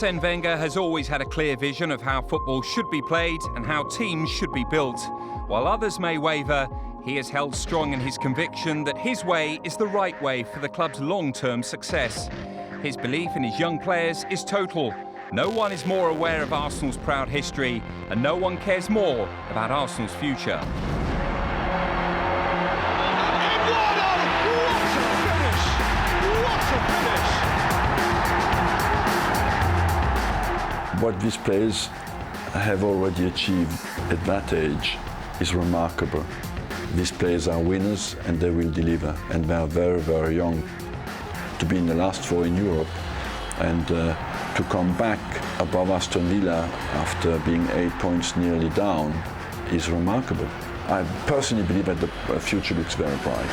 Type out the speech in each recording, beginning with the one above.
Arsene Wenger has always had a clear vision of how football should be played and how teams should be built. While others may waver, he has held strong in his conviction that his way is the right way for the club's long-term success. His belief in his young players is total. No one is more aware of Arsenal's proud history, and no one cares more about Arsenal's future. What these players have already achieved at that age is remarkable. These players are winners and they will deliver, and they are very, very young. To be in the last four in Europe and to come back above Aston Villa after being 8 points nearly down is remarkable. I personally believe that the future looks very bright.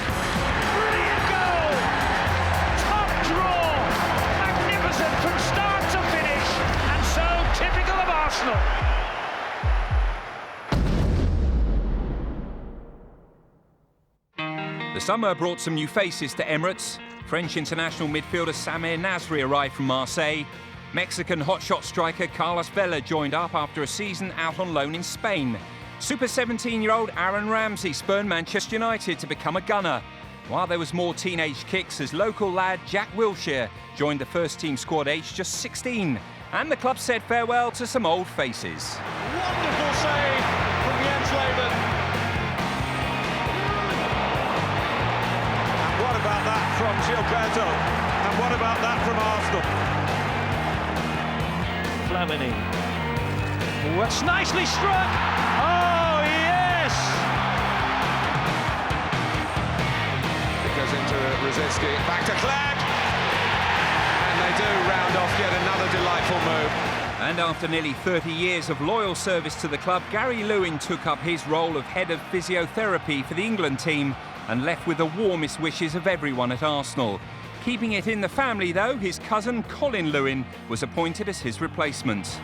The summer brought some new faces to Emirates. French international midfielder Samir Nasri arrived from Marseille. Mexican hotshot striker Carlos Vela joined up after a season out on loan in Spain. Super 17-year-old Aaron Ramsey spurned Manchester United to become a gunner. While there was more teenage kicks as local lad Jack Wilshere joined the first-team squad aged just 16. And the club said farewell to some old faces. Wonderful save from Jens Lehmann. What about that from Gilberto? And what about that from Arsenal? Flamini. That's nicely struck. Oh, yes! It goes into Rosicky. Back to Clegg. And they do round off yet another delightful move. And after nearly 30 years of loyal service to the club, Gary Lewin took up his role of head of physiotherapy for the England team and left with the warmest wishes of everyone at Arsenal. Keeping it in the family, though, his cousin Colin Lewin was appointed as his replacement.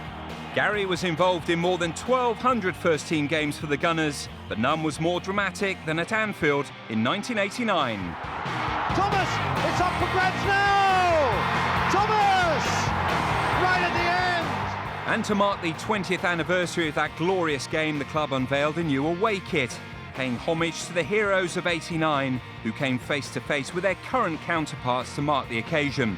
Gary was involved in more than 1,200 first-team games for the Gunners, but none was more dramatic than at Anfield in 1989. Thomas, it's up for grabs now! Thomas! Right at the end! And to mark the 20th anniversary of that glorious game, the club unveiled a new away kit, paying homage to the heroes of '89 who came face-to-face with their current counterparts to mark the occasion.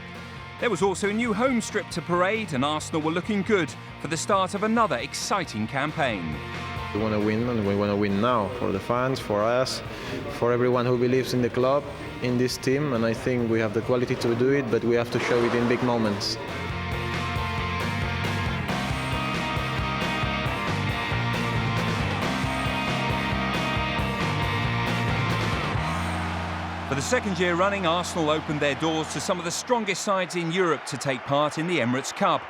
There was also a new home strip to parade, and Arsenal were looking good for the start of another exciting campaign. We want to win, and we want to win now, for the fans, for us, for everyone who believes in the club, in this team, and I think we have the quality to do it, but we have to show it in big moments. For the second year running, Arsenal opened their doors to some of the strongest sides in Europe to take part in the Emirates Cup.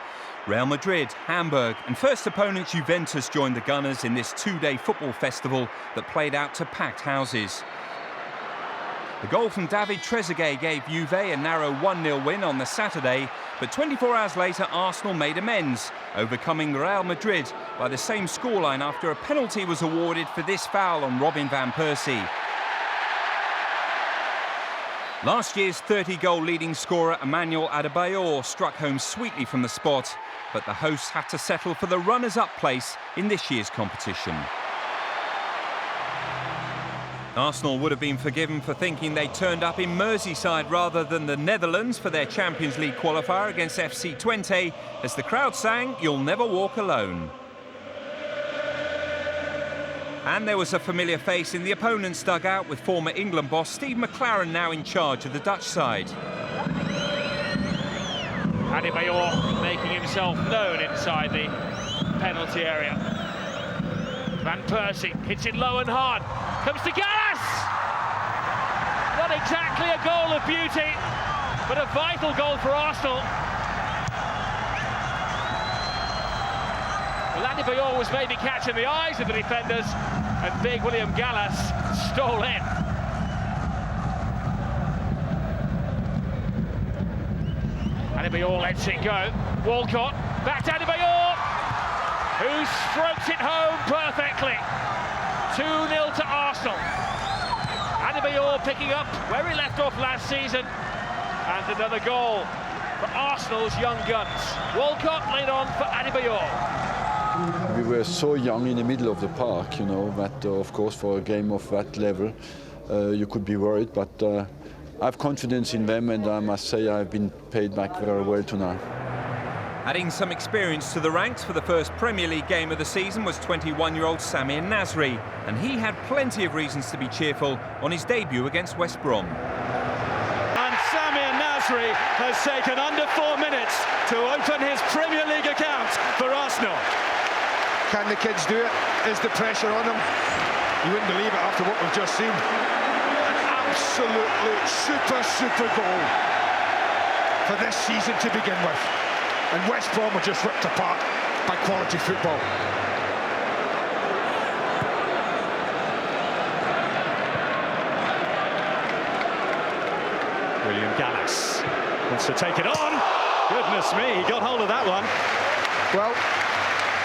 Real Madrid, Hamburg and first opponent Juventus joined the Gunners in this two-day football festival that played out to packed houses. The goal from David Trezeguet gave Juve a narrow 1-0 win on the Saturday, but 24 hours later Arsenal made amends, overcoming Real Madrid by the same scoreline after a penalty was awarded for this foul on Robin van Persie. Last year's 30-goal leading scorer Emmanuel Adebayor struck home sweetly from the spot, but the hosts had to settle for the runners-up place in this year's competition. Arsenal would have been forgiven for thinking they turned up in Merseyside rather than the Netherlands for their Champions League qualifier against FC Twente, as the crowd sang "You'll Never Walk Alone." And there was a familiar face in the opponent's dugout, with former England boss Steve McClaren now in charge of the Dutch side. Adebayor making himself known inside the penalty area. Van Persie hits it low and hard. Comes to Gallas! Not exactly a goal of beauty, but a vital goal for Arsenal. Well, Adebayor was maybe catching the eyes of the defenders, and big William Gallas stole in. Adebayor lets it go. Walcott, back to Adebayor, who strokes it home perfectly. 2-0 to Arsenal. Adebayor picking up where he left off last season, and another goal for Arsenal's young guns. Walcott laid on for Adebayor. We were so young in the middle of the park, you know, that of course for a game of that level you could be worried, but I have confidence in them, and I must say I've been paid back very well tonight. Adding some experience to the ranks for the first Premier League game of the season was 21-year-old Samir Nasri, and he had plenty of reasons to be cheerful on his debut against West Brom. And Samir Nasri has taken under 4 minutes to open his Premier League account for Arsenal. Can the kids do it? Is the pressure on them? You wouldn't believe it after what we've just seen. An absolutely super goal for this season to begin with. And West Brom were just ripped apart by quality football. William Gallas wants to take it on. Goodness me, he got hold of that one. Well,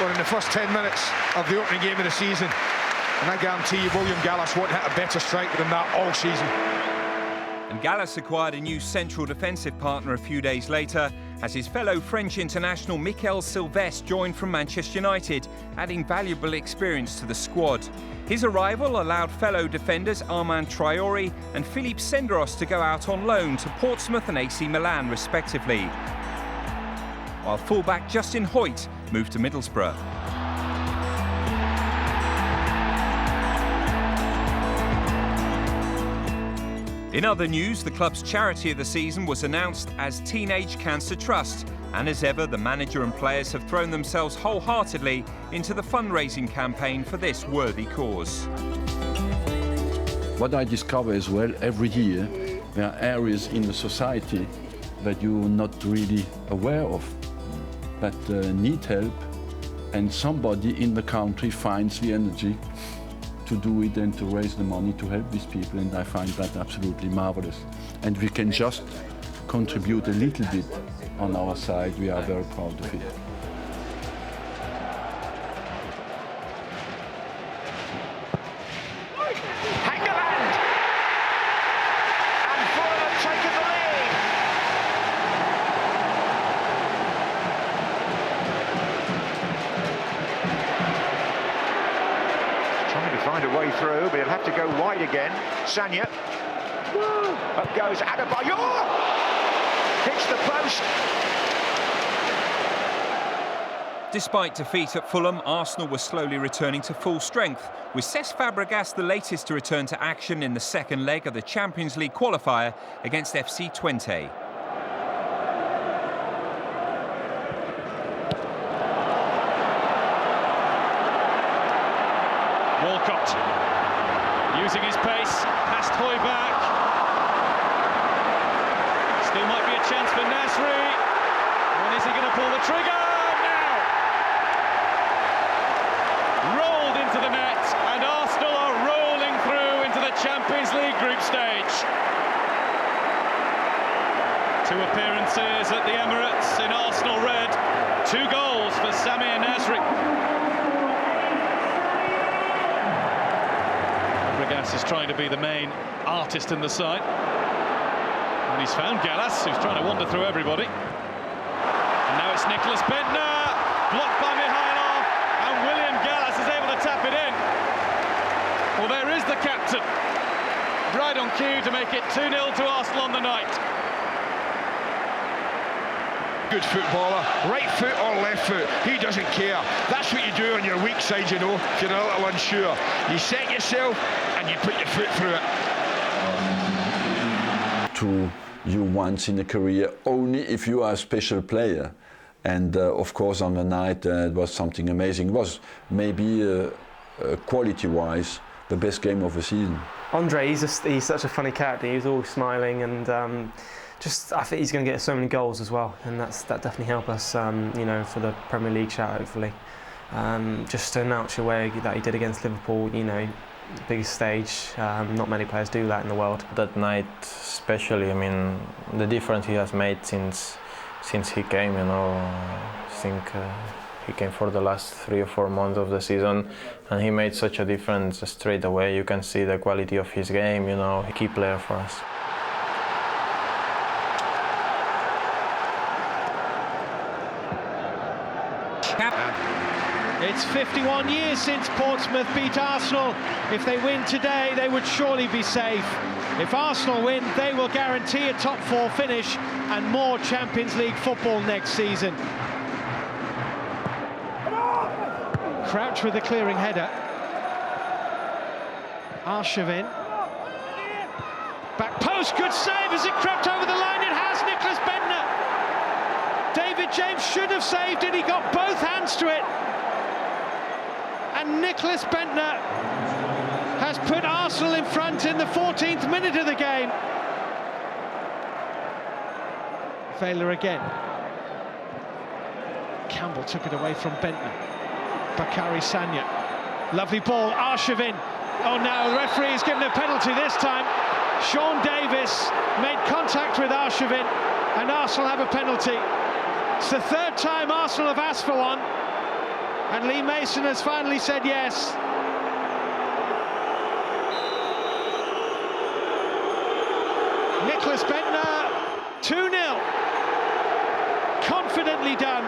we're in the first 10 minutes of the opening game of the season, and I guarantee you William Gallas won't hit a better striker than that all season. And Gallas acquired a new central defensive partner a few days later as his fellow French international Mikel Sylvestre joined from Manchester United, adding valuable experience to the squad. His arrival allowed fellow defenders Armand Traoré and Philippe Senderos to go out on loan to Portsmouth and AC Milan respectively, while fullback Justin Hoyt moved to Middlesbrough. In other news, the club's charity of the season was announced as Teenage Cancer Trust, and as ever, the manager and players have thrown themselves wholeheartedly into the fundraising campaign for this worthy cause. What I discover as well every year, there are areas in the society that you're not really aware of, that need help, and somebody in the country finds the energy to do it and to raise the money to help these people, and I find that absolutely marvelous. And we can just contribute a little bit on our side. We are very proud of it. Hangeland! And Fulham have taken the lead. Trying to find a way through, but he'll have to go wide again. Sagna. Up goes Adebayor! Hits the post. Despite defeat at Fulham, Arsenal were slowly returning to full strength, with Cesc Fabregas the latest to return to action in the second leg of the Champions League qualifier against FC Twente. Walcott using his pace past Højbjerg. Still might be a chance for Nasri. When is he going to pull the trigger? Now! Rolled into the net, and Arsenal are rolling through into the Champions League group stage. 2 appearances at the Emirates in Arsenal red. 2 goals for Samir Nasri. Fabregas is trying to be the main artist in the side. And he's found Gallas, who's trying to wander through everybody. And now it's Nicholas Bendtner, blocked by Mihailov, and William Gallas is able to tap it in. Well, there is the captain, right on cue to make it 2-0 to Arsenal on the night. Good footballer, right foot or left foot, he doesn't care. That's what you do on your weak side, you know, if you're a little unsure. You set yourself and you put your foot through it. To you once in a career, only if you are a special player. And of course on the night it was something amazing. It was maybe quality-wise the best game of the season. Andre, he's such a funny character. He's always smiling, and I think he's going to get so many goals as well, and that definitely help us, you know, for the Premier League shout hopefully. Just to announce your way that he did against Liverpool, you know, the biggest stage. Not many players do that in the world. That night, especially, I mean, the difference he has made since he came. You know, I think he came for the last 3 or 4 months of the season, and he made such a difference straight away. You can see the quality of his game. You know, a key player for us. It's 51 years since Portsmouth beat Arsenal. If they win today, they would surely be safe. If Arsenal win, they will guarantee a top 4 finish and more Champions League football next season. Crouch with the clearing header. Arshavin. Back post, good save. Has it crept over the line? It has. Nicklas Bendtner. David James should have saved it. He got both hands to it. And Nicklas Bendtner has put Arsenal in front in the 14th minute of the game. Vela again. Campbell took it away from Bendtner. Bakary Sagna. Lovely ball. Arshavin. Oh no, the referee has given a penalty this time. Sean Davis made contact with Arshavin and Arsenal have a penalty. It's the 3rd time Arsenal have asked for one and Lee Mason has finally said yes. Nicklas Bendtner, 2-0. Confidently done.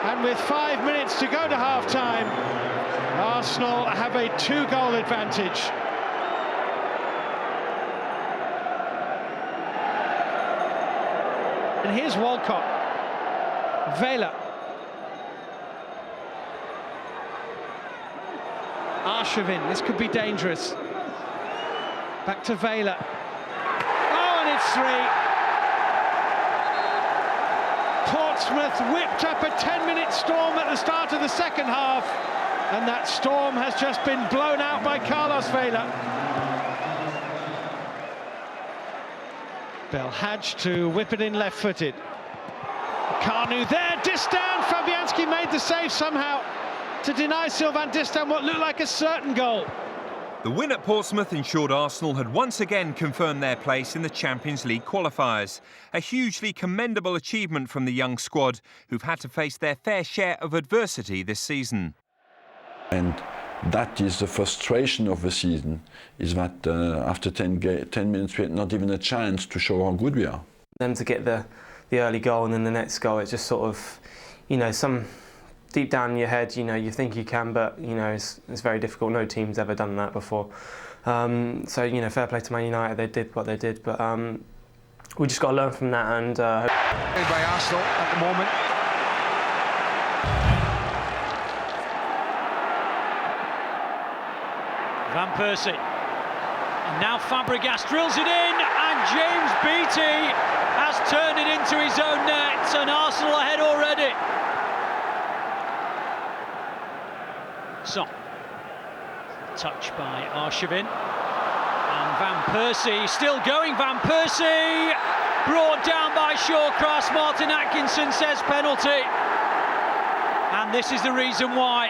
And with 5 minutes to go to half-time, Arsenal have a 2-goal advantage. And here's Walcott. Vela. Arshavin, this could be dangerous. Back to Vela. Oh, and it's 3. Portsmouth whipped up a 10-minute storm at the start of the second half. And that storm has just been blown out by Carlos Vela. Belhadj to whip it in left-footed. Kanu there, Distin. Fabianski made the save somehow to deny Sylvain Distin what looked like a certain goal. The win at Portsmouth ensured Arsenal had once again confirmed their place in the Champions League qualifiers. A hugely commendable achievement from the young squad, who've had to face their fair share of adversity this season. And that is the frustration of the season, is that after 10 minutes we had not even a chance to show how good we are. Them to get the early goal and then the next goal, it's just sort of, you know, some deep down in your head, you know, you think you can, but, you know, it's very difficult. No team's ever done that before. So, you know, fair play to Man United, they did what they did, but we just got to learn from that. And by Arsenal at the moment. Van Persie, and now Fabregas drills it in, and James Beattie has turned it into his own net, and Arsenal ahead already. So, touch by Arshavin, and Van Persie still going. Van Persie brought down by Shawcross. Martin Atkinson says penalty, and this is the reason why.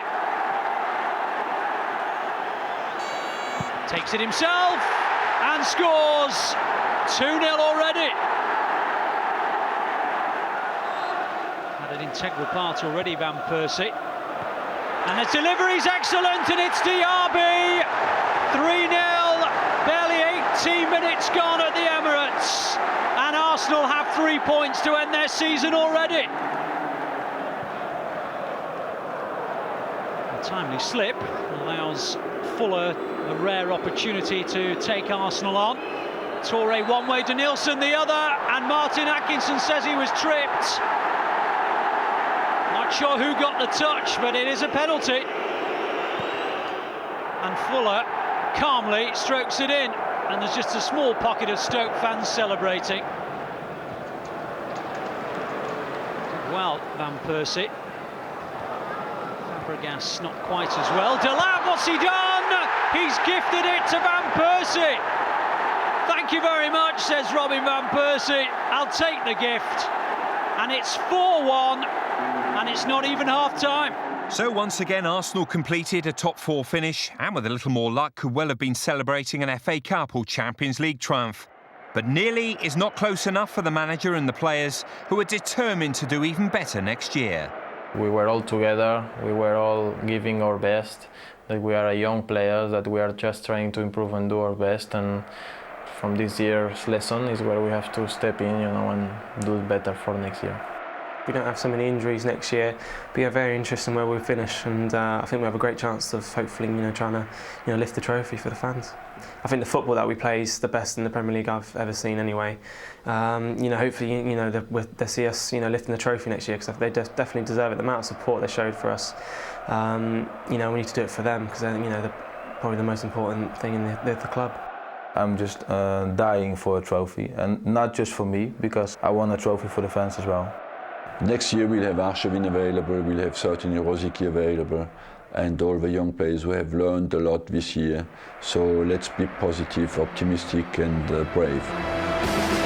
Takes it himself and scores. 2-0 already. Had an integral part already, Van Persie. And the delivery's excellent, and it's Diaby. 3-0, barely 18 minutes gone at the Emirates. And Arsenal have 3 points to end their season already. A timely slip allows Fuller a rare opportunity to take Arsenal on. Toure one way, Denilson the other, and Martin Atkinson says he was tripped. Not sure who got the touch, but it is a penalty. And Fuller calmly strokes it in, and there's just a small pocket of Stoke fans celebrating. Well, Van Persie. Fabregas not quite as well. Delap, what's he done? He's gifted it to Van Persie. Thank you very much, says Robin Van Persie. I'll take the gift. And it's 4-1, and it's not even half-time. So once again, Arsenal completed a top 4 finish, and with a little more luck could well have been celebrating an FA Cup or Champions League triumph. But nearly is not close enough for the manager and the players, who are determined to do even better next year. We were all together, we were all giving our best, that we are a young players, that we are just trying to improve and do our best, and from this year's lesson is where we have to step in, you know, and do it better for next year. we don't have so many injuries next year, be very interesting where we finish, and I think we have a great chance of hopefully trying to lift the trophy for the fans. I think the football that we play is the best in the Premier League I've ever seen anyway. Hopefully they see us lifting the trophy next year, because they definitely deserve it. The amount of support they showed for us, we need to do it for them, because they're probably the most important thing in the club. I'm just dying for a trophy, and not just for me, because I want a trophy for the fans as well. Next year we'll have Arshavin available, we'll have certainly Rosicky available, and all the young players who have learned a lot this year. So let's be positive, optimistic and brave.